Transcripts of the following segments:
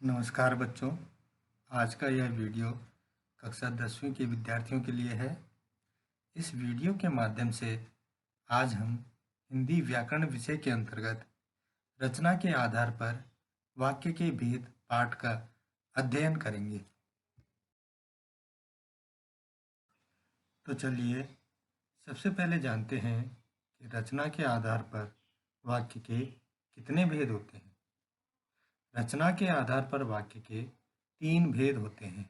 नमस्कार बच्चों। आज का यह वीडियो कक्षा 10वीं के विद्यार्थियों के लिए है। इस वीडियो के माध्यम से आज हम हिंदी व्याकरण विषय के अंतर्गत रचना के आधार पर वाक्य के भेद पाठ का अध्ययन करेंगे। तो चलिए सबसे पहले जानते हैं कि रचना के आधार पर वाक्य के कितने भेद होते हैं। रचना के आधार पर वाक्य के 3 भेद होते हैं।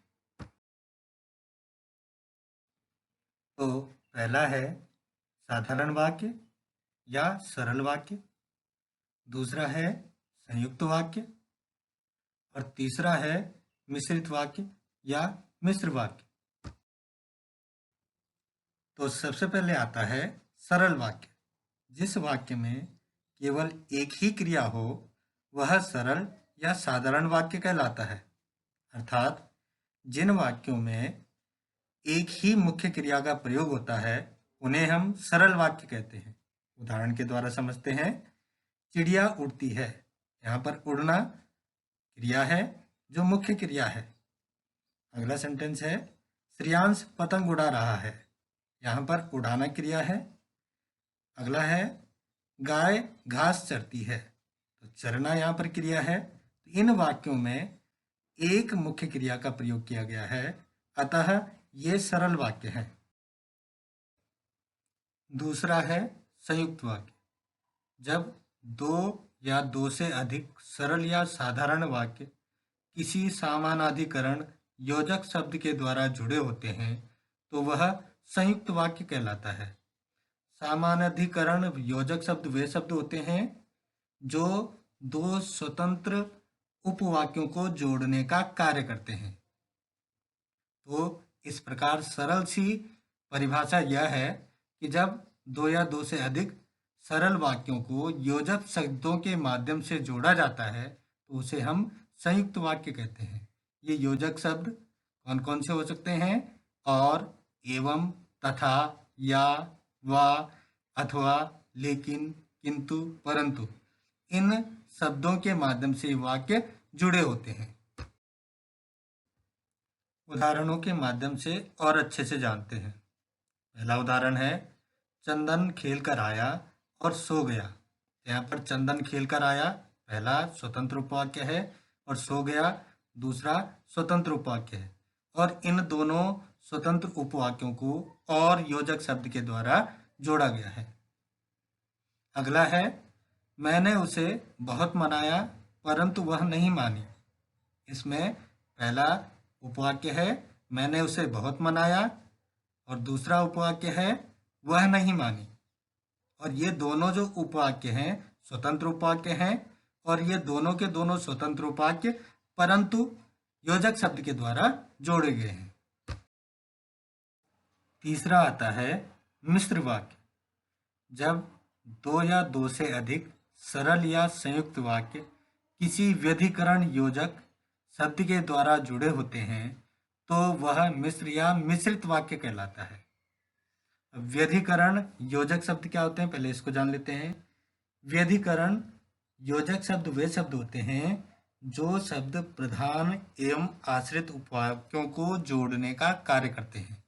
तो पहला है साधारण वाक्य या सरल वाक्य, दूसरा है संयुक्त वाक्य और तीसरा है मिश्रित वाक्य या मिश्र वाक्य। तो सबसे पहले आता है सरल वाक्य। जिस वाक्य में केवल एक ही क्रिया हो वह सरल या साधारण वाक्य कहलाता है। अर्थात जिन वाक्यों में एक ही मुख्य क्रिया का प्रयोग होता है उन्हें हम सरल वाक्य कहते हैं। उदाहरण के द्वारा समझते हैं। चिड़िया उड़ती है। यहाँ पर उड़ना क्रिया है जो मुख्य क्रिया है। अगला सेंटेंस है श्रेयांश पतंग उड़ा रहा है। यहाँ पर उड़ाना क्रिया है। अगला है गाय घास चरती है। तो चरना यहाँ पर क्रिया है। तो इन वाक्यों में एक मुख्य क्रिया का प्रयोग किया गया है, अतः ये सरल वाक्य हैं। दूसरा है संयुक्त वाक्य। जब दो या दो से अधिक सरल या साधारण वाक्य किसी समानाधिकरण योजक शब्द के द्वारा जुड़े होते हैं तो वह संयुक्त वाक्य कहलाता है। समानाधिकरण योजक शब्द वे शब्द होते हैं जो दो स्वतंत्र उपवाक्यों को जोड़ने का कार्य करते हैं। तो इस प्रकार सरल सी परिभाषा यह है कि जब दो या दो से अधिक सरल वाक्यों को योजक शब्दों के माध्यम से जोड़ा जाता है तो उसे हम संयुक्त वाक्य कहते हैं। ये योजक शब्द कौन कौन से हो सकते हैं? और, एवं, तथा, या, वा, अथवा, लेकिन, किंतु, परंतु इन शब्दों के माध्यम से वाक्य जुड़े होते हैं। उदाहरणों के माध्यम से और अच्छे से जानते हैं। पहला उदाहरण है चंदन खेल कर आया और सो गया। यहाँ पर चंदन खेल कर आया पहला स्वतंत्र उपवाक्य है और सो गया दूसरा स्वतंत्र उपवाक्य है, और इन दोनों स्वतंत्र उपवाक्यों को और योजक शब्द के द्वारा जोड़ा गया है। अगला है मैंने उसे बहुत मनाया परंतु वह नहीं मानी। इसमें पहला उपवाक्य है मैंने उसे बहुत मनाया और दूसरा उपवाक्य है वह नहीं मानी, और ये दोनों जो उपवाक्य हैं स्वतंत्र उपवाक्य हैं और ये दोनों के दोनों स्वतंत्र उपवाक्य परंतु योजक शब्द के द्वारा जोड़े गए हैं। तीसरा आता है मिश्र वाक्य। जब दो या दो से अधिक सरल या संयुक्त वाक्य किसी व्यधिकरण योजक शब्द के द्वारा जुड़े होते हैं तो वह मिश्र या मिश्रित वाक्य कहलाता है। व्यधिकरण योजक शब्द क्या होते हैं पहले इसको जान लेते हैं। व्यधिकरण योजक शब्द वे शब्द होते हैं जो शब्द प्रधान एवं आश्रित उपवाक्यों को जोड़ने का कार्य करते हैं।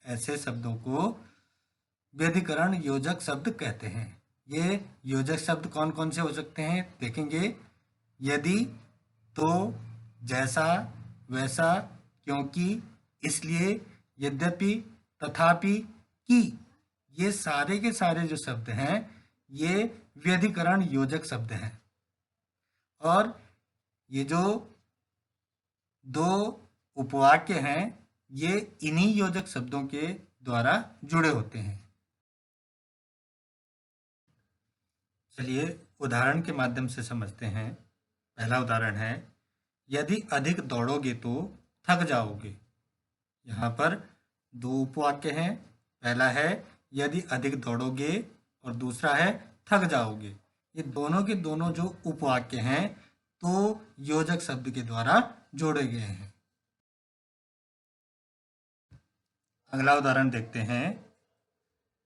ऐसे शब्दों को व्यधिकरण योजक शब्द कहते हैं। ये योजक शब्द कौन कौन से हो सकते हैं देखेंगे। यदि, तो, जैसा, वैसा, क्योंकि, इसलिए, यद्यपि, तथापि, कि, ये सारे के सारे जो शब्द हैं ये व्यधिकरण योजक शब्द हैं, और ये जो दो उपवाक्य हैं ये इन्हीं योजक शब्दों के द्वारा जुड़े होते हैं। चलिए उदाहरण के माध्यम से समझते हैं। पहला उदाहरण है यदि अधिक दौड़ोगे तो थक जाओगे। यहाँ पर दो उपवाक्य हैं। पहला है यदि अधिक दौड़ोगे और दूसरा है थक जाओगे। ये दोनों के दोनों जो उपवाक्य हैं तो योजक शब्द के द्वारा जोड़े गए हैं। अगला उदाहरण देखते हैं।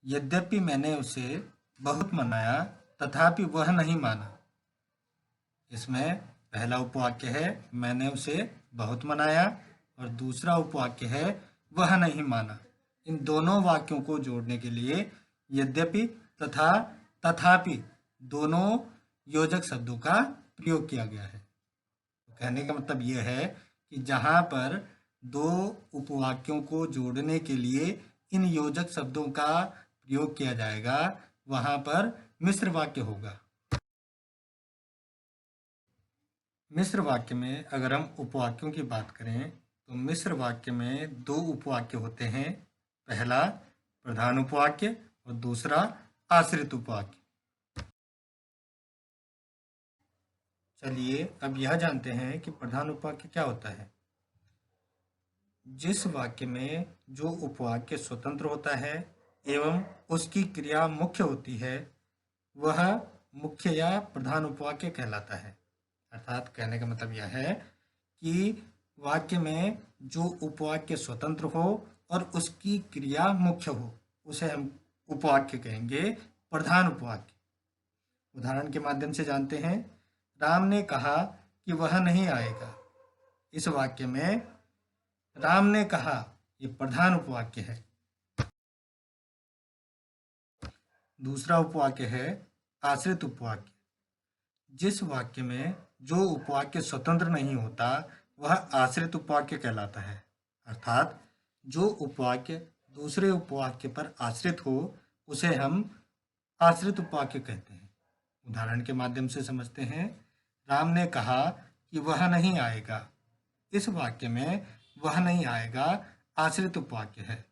यद्यपि मैंने उसे बहुत मनाया तथापि वह नहीं माना। इसमें पहला उपवाक्य है मैंने उसे बहुत मनाया और दूसरा उपवाक्य है वह नहीं माना। इन दोनों वाक्यों को जोड़ने के लिए यद्यपि तथा तथापि दोनों योजक शब्दों का प्रयोग किया गया है। तो कहने का मतलब यह है कि जहाँ पर दो उपवाक्यों को जोड़ने के लिए इन योजक शब्दों का प्रयोग किया जाएगा वहाँ पर मिश्र वाक्य होगा। मिश्र वाक्य में अगर हम उपवाक्यों की बात करें तो मिश्र वाक्य में दो उपवाक्य होते हैं, पहला प्रधान उपवाक्य और दूसरा आश्रित उपवाक्य। चलिए अब यह जानते हैं कि प्रधान उपवाक्य क्या होता है। जिस वाक्य में जो उपवाक्य स्वतंत्र होता है एवं उसकी क्रिया मुख्य होती है वह मुख्य या प्रधान उपवाक्य कहलाता है। अर्थात कहने का मतलब यह है कि वाक्य में जो उपवाक्य स्वतंत्र हो और उसकी क्रिया मुख्य हो उसे हम उपवाक्य कहेंगे प्रधान उपवाक्य। उदाहरण के माध्यम से जानते हैं, राम ने कहा कि वह नहीं आएगा। इस वाक्य में राम ने कहा ये प्रधान उपवाक्य है। दूसरा उपवाक्य है आश्रित उपवाक्य। जिस वाक्य में जो उपवाक्य स्वतंत्र नहीं होता वह आश्रित उपवाक्य कहलाता है। अर्थात जो उपवाक्य दूसरे उपवाक्य पर आश्रित हो उसे हम आश्रित उपवाक्य कहते हैं। उदाहरण के माध्यम से समझते हैं, राम ने कहा कि वह नहीं आएगा। इस वाक्य में वह नहीं आएगा आश्रित उपवाक्य है।